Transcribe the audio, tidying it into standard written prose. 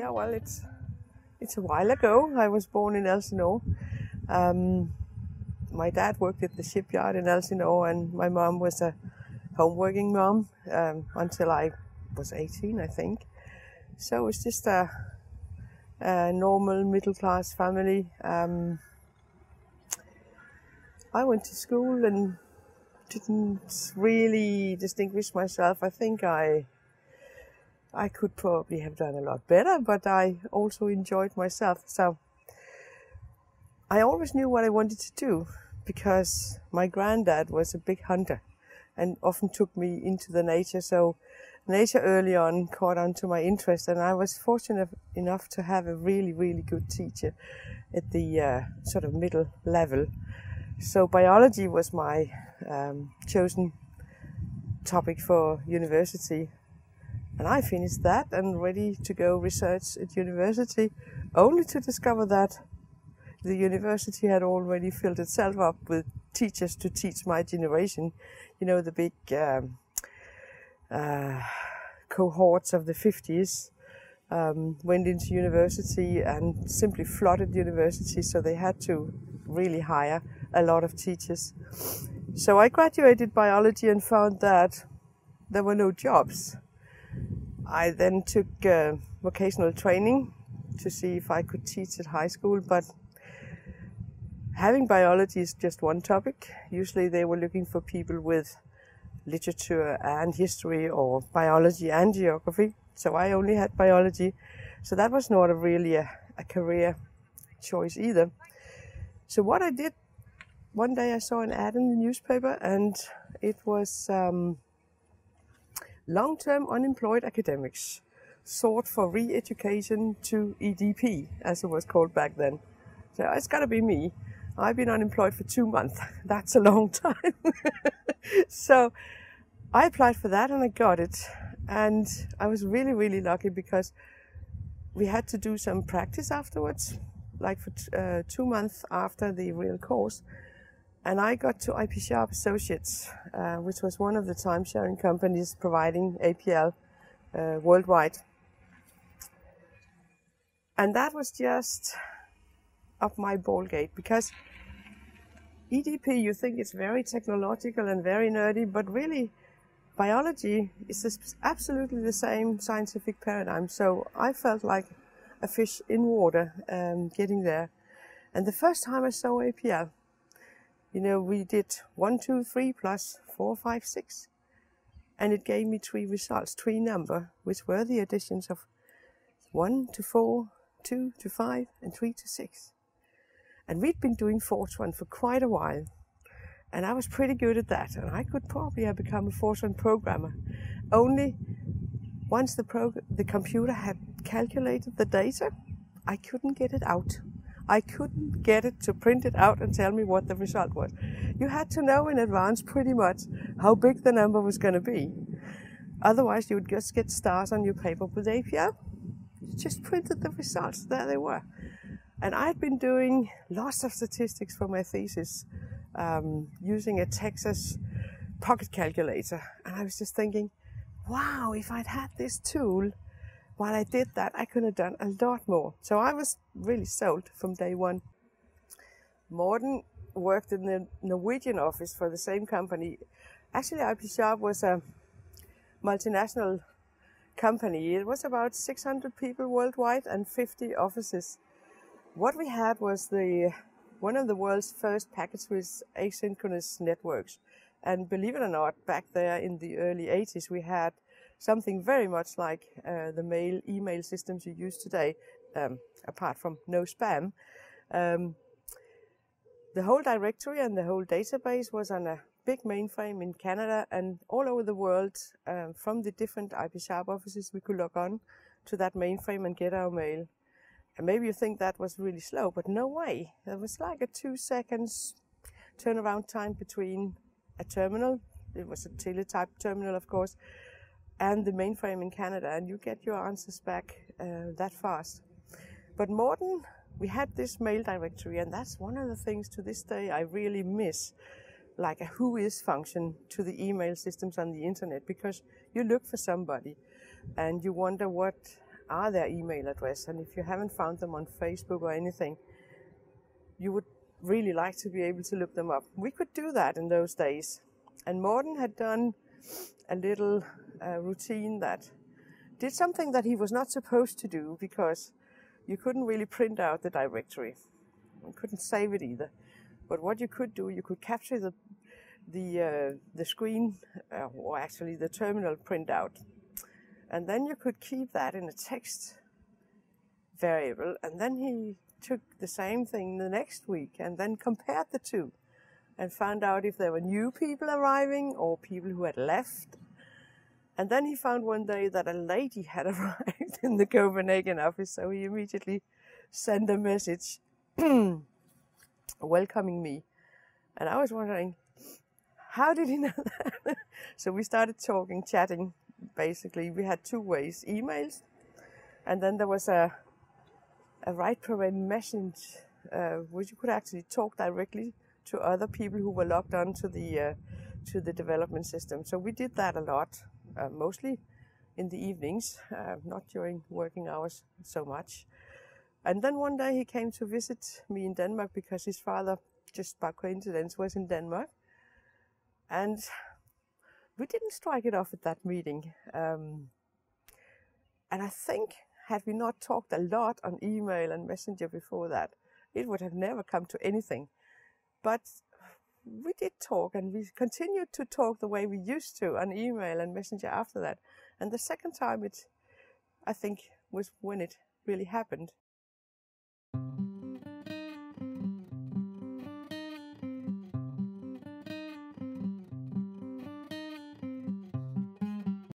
Yeah, well, it's a while ago. I was born in Elsinore. My dad worked at the shipyard in Elsinore, and my mom was a home-working mom until I was 18, I think. So it was just a normal middle-class family. I went to school and didn't really distinguish myself. I think I could probably have done a lot better, but I also enjoyed myself. So I always knew what I wanted to do because my granddad was a big hunter and often took me into the nature. So nature early on caught on to my interest, and I was fortunate enough to have a really, really good teacher at the sort of middle level. So biology was my chosen topic for university. And I finished that and ready to go research at university, only to discover that the university had already filled itself up with teachers to teach my generation. You know, the big cohorts of the 50s went into university and simply flooded university, so they had to really hire a lot of teachers. So I graduated biology and found that there were no jobs. I then took vocational training to see if I could teach at high school, but having biology is just one topic. Usually they were looking for people with literature and history or biology and geography. So I only had biology. So that was not really a career choice either. So what I did, one day I saw an ad in the newspaper, and it was long-term unemployed academics sought for re-education to EDP, as it was called back then. So it's got to be me. I've been unemployed for 2 months. That's a long time. So I applied for that and I got it. And I was really, really lucky because we had to do some practice afterwards, like for 2 months after the real course. And I got to IP Sharp Associates, which was one of the time-sharing companies providing APL worldwide. And that was just up my ball gate, because EDP, you think it's very technological and very nerdy, but really biology is absolutely the same scientific paradigm. So I felt like a fish in water getting there. And the first time I saw APL, you know, we did 1, 2, 3 plus 4, 5, 6. And it gave me 3 results, 3 numbers, which were the additions of 1 to 4, 2 to 5, and 3 to 6. And we'd been doing Fortran for quite a while. And I was pretty good at that. And I could probably have become a Fortran programmer. Only once the computer had calculated the data, I couldn't get it out. I couldn't get it to print it out and tell me what the result was. You had to know in advance pretty much how big the number was going to be. Otherwise, you would just get stars on your paper with APL. You just printed the results. There they were. And I'd been doing lots of statistics for my thesis using a Texas pocket calculator. And I was just thinking, wow, if I'd had this tool, while I did that, I could have done a lot more. So I was really sold from day one. Morten worked in the Norwegian office for the same company. Actually, IP Sharp was a multinational company. It was about 600 people worldwide and 50 offices. What we had was one of the world's first packets with asynchronous networks. And believe it or not, back there in the early 80s, we had something very much like the email systems you use today, apart from no spam. The whole directory and the whole database was on a big mainframe in Canada, and all over the world, from the different IP Sharp offices, we could log on to that mainframe and get our mail. And maybe you think that was really slow, but no way. There was like a 2 seconds turnaround time between a terminal, it was a teletype terminal of course, and the mainframe in Canada, and you get your answers back that fast. But Morten, we had this mail directory, and that's one of the things to this day I really miss, like a who is function to the email systems on the internet, because you look for somebody and you wonder what are their email address, and if you haven't found them on Facebook or anything, you would really like to be able to look them up. We could do that in those days. And Morten had done a little routine that did something that he was not supposed to do, because you couldn't really print out the directory. You couldn't save it either. But what you could do, you could capture the screen, or actually the terminal printout. And then you could keep that in a text variable, and then he took the same thing the next week and then compared the two and found out if there were new people arriving or people who had left. And then he found one day that a lady had arrived in the Copenhagen office, so he immediately sent a message welcoming me. And I was wondering, how did he know that? So we started talking, chatting. Basically, we had two ways: emails, and then there was a right parade message, which you could actually talk directly to other people who were logged on to the development system. So we did that a lot, mostly in the evenings, not during working hours so much. And then one day he came to visit me in Denmark, because his father, just by coincidence, was in Denmark. And we didn't strike it off at that meeting. And I think, had we not talked a lot on email and Messenger before that, it would have never come to anything. But we did talk, and we continued to talk the way we used to on email and Messenger after that. And the second time, I think, was when it really happened.